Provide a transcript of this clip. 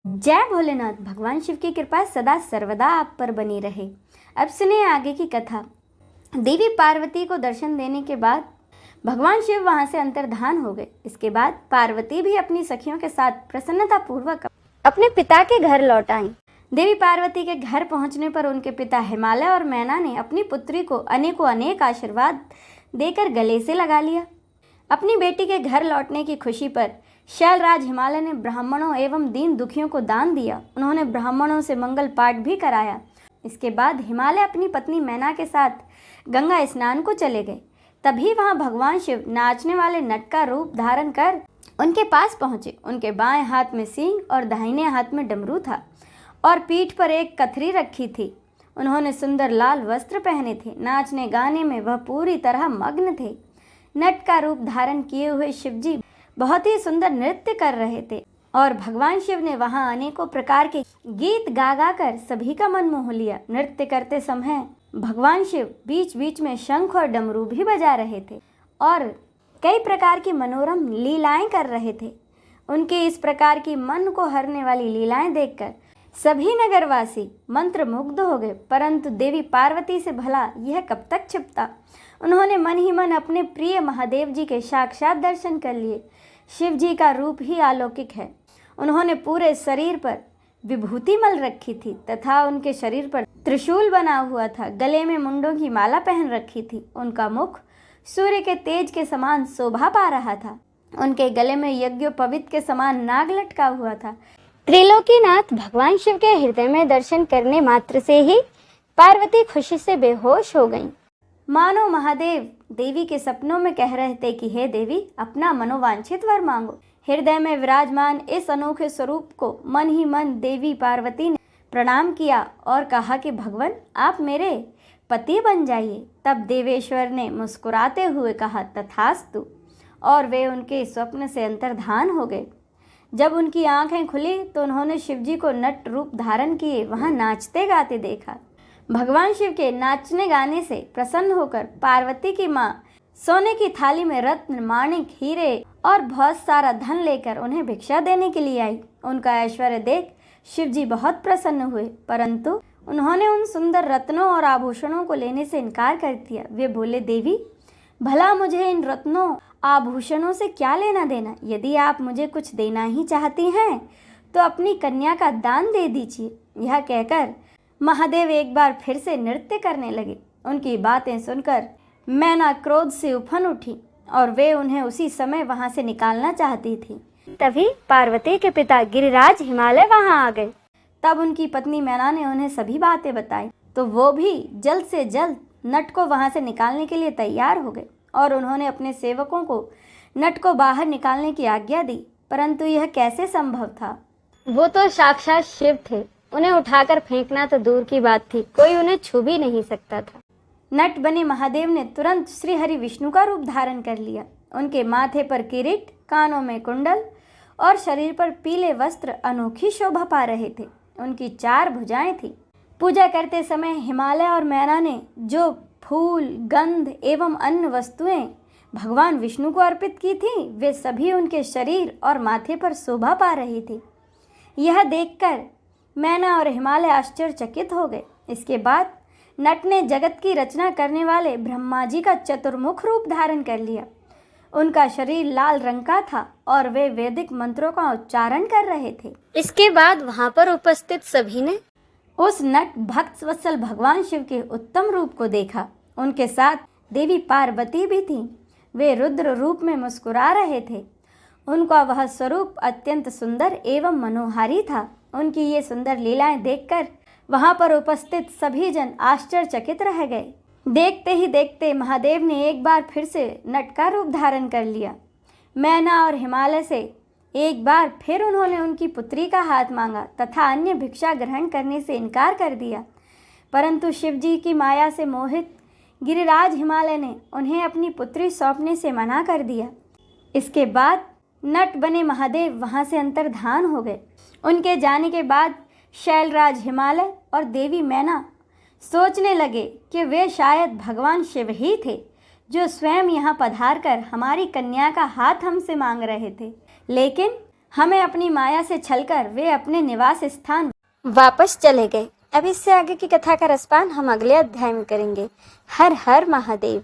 जय भोलेनाथ। भगवान शिव की कृपा सदा सर्वदा आप पर बनी रहे। अब सुनिए आगे की कथा। देवी पार्वती को दर्शन देने के बाद भगवान शिव वहां से अंतर्धान हो गए। इसके बाद पार्वती भी अपनी सखियों के साथ प्रसन्नता पूर्वक अपने पिता के घर लौट आईं। देवी पार्वती के घर पहुंचने पर उनके पिता हिमालय और मैना ने अपनी पुत्री को अनेकों अनेक आशीर्वाद देकर गले से लगा लिया। अपनी बेटी के घर लौटने की खुशी पर शैलराज हिमालय ने ब्राह्मणों एवं दीन दुखियों को दान दिया। उन्होंने ब्राह्मणों से मंगल पाठ भी कराया। इसके बाद हिमालय अपनी पत्नी मैना के साथ गंगा स्नान को चले गए। तभी वहां भगवान शिव नाचने वाले नट का रूप धारण कर उनके पास पहुंचे। उनके बाएं हाथ में सींग और दाहिने हाथ में डमरू था और पीठ पर एक कथरी रखी थी। उन्होंने सुंदर लाल वस्त्र पहने थे। नाचने गाने में वह पूरी तरह मग्न थे। नट का रूप धारण किए हुए शिवजी बहुत ही सुंदर नृत्य कर रहे थे और भगवान शिव ने वहां अनेकों प्रकार के गीत गा गा कर सभी का मन मोह लिया। नृत्य करते समय भगवान शिव बीच बीच में शंख और डमरू भी बजा रहे थे और कई प्रकार की मनोरम लीलाएं कर रहे थे। उनके इस प्रकार की मन को हरने वाली लीलाएं देखकर सभी नगरवासी मंत्रमुग्ध हो गए। परंतु देवी पार्वती से भला यह कब तक छिपता। उन्होंने मन ही मन अपने प्रिय महादेव जी के साक्षात दर्शन कर लिए। शिव जी का रूप ही अलौकिक है। उन्होंने पूरे शरीर पर विभूति मल रखी थी तथा उनके शरीर पर त्रिशूल बना हुआ था। गले में मुंडों की माला पहन रखी थी। उनका मुख सूर्य के तेज के समान शोभा पा रहा था। उनके गले में यज्ञोपवीत के समान नाग लटका हुआ था। त्रिलोकीनाथ भगवान शिव के हृदय में दर्शन करने मात्र से ही पार्वती खुशी से बेहोश हो गईं। मानो महादेव देवी के सपनों में कह रहे थे कि हे देवी, अपना मनोवांछित वर मांगो। हृदय में विराजमान इस अनोखे स्वरूप को मन ही मन देवी पार्वती ने प्रणाम किया और कहा कि भगवान, आप मेरे पति बन जाइए। तब देवेश्वर ने मुस्कुराते हुए कहा तथास्तु और वे उनके स्वप्न से अंतर्धान हो गए। जब उनकी आंखें खुली तो उन्होंने शिवजी को नट रूप धारण किए वहां नाचते गाते देखा। भगवान शिव के नाचने गाने से प्रसन्न होकर पार्वती की माँ सोने की थाली में रत्न, माणिक, हीरे और बहुत सारा धन लेकर उन्हें भिक्षा देने के लिए आई। उनका ऐश्वर्य देख शिवजी बहुत प्रसन्न हुए, परंतु उन्होंने उन सुंदर रत्नों और आभूषणों को लेने से इनकार कर दिया। वे बोले, देवी, भला मुझे इन रत्नों आभूषणों से क्या लेना देना। यदि आप मुझे कुछ देना ही चाहती हैं तो अपनी कन्या का दान दे दीजिए। यह कहकर महादेव एक बार फिर से नृत्य करने लगे। उनकी बातें सुनकर मैना क्रोध से उफन उठी और वे उन्हें उसी समय वहां से निकालना चाहती थी। तभी पार्वती के पिता गिरिराज हिमालय वहां आ गए। तब उनकी पत्नी मैना ने उन्हें सभी बातें बताई तो वो भी जल्द से जल्द नट को वहां से निकालने के लिए तैयार हो गए और उन्होंने अपने सेवकों को नट को बाहर निकालने की आज्ञा दी। परंतु यह कैसे संभव था। वो तो साक्षात शिव थे। उन्हें उठाकर फेंकना तो दूर की बात थी, कोई उन्हें छू भी नहीं सकता था। नट बने महादेव ने तुरंत श्री हरि विष्णु का रूप धारण कर लिया। उनके माथे पर किरीट, कानों में कुंडल और शरीर पर पीले वस्त्र अनोखी शोभा पा रहे थे। उनकी 4 भुजाएं थी। पूजा करते समय हिमालय और मैना ने जो फूल, गंध एवं अन्य वस्तुएं भगवान विष्णु को अर्पित की थी, वे सभी उनके शरीर और माथे पर शोभा पा रही थी। यह देखकर मैना और हिमालय आश्चर्यचकित हो गए। इसके बाद नट ने जगत की रचना करने वाले ब्रह्मा जी का चतुर्मुख रूप धारण कर लिया। उनका शरीर लाल रंग का था और वे वैदिक मंत्रों का उच्चारण कर रहे थे। इसके बाद वहां पर उपस्थित सभी ने उस नट भक्त वत्सल भगवान शिव के उत्तम रूप को देखा। उनके साथ देवी पार्वती भी थी। वे रुद्र रूप में मुस्कुरा रहे थे। उनका वह स्वरूप अत्यंत सुंदर एवं मनोहारी था। उनकी ये सुंदर लीलाएं देखकर वहां पर उपस्थित सभी जन आश्चर्यचकित रह गए। देखते ही देखते महादेव ने एक बार फिर से नट का रूप धारण कर लिया। मैना और हिमालय से एक बार फिर उन्होंने उनकी पुत्री का हाथ मांगा तथा अन्य भिक्षा ग्रहण करने से इनकार कर दिया। परंतु शिवजी की माया से मोहित गिरिराज हिमालय ने उन्हें अपनी पुत्री सौंपने से मना कर दिया। इसके बाद नट बने महादेव वहां से अंतर्धान हो गए। उनके जाने के बाद शैलराज हिमालय और देवी मैना सोचने लगे कि वे शायद भगवान शिव ही थे जो स्वयं यहाँ पधार कर हमारी कन्या का हाथ हमसे मांग रहे थे। लेकिन हमें अपनी माया से छलकर वे अपने निवास स्थान वापस चले गए। अब इससे आगे की कथा का रसपान हम अगले अध्याय में करेंगे। हर हर महादेव।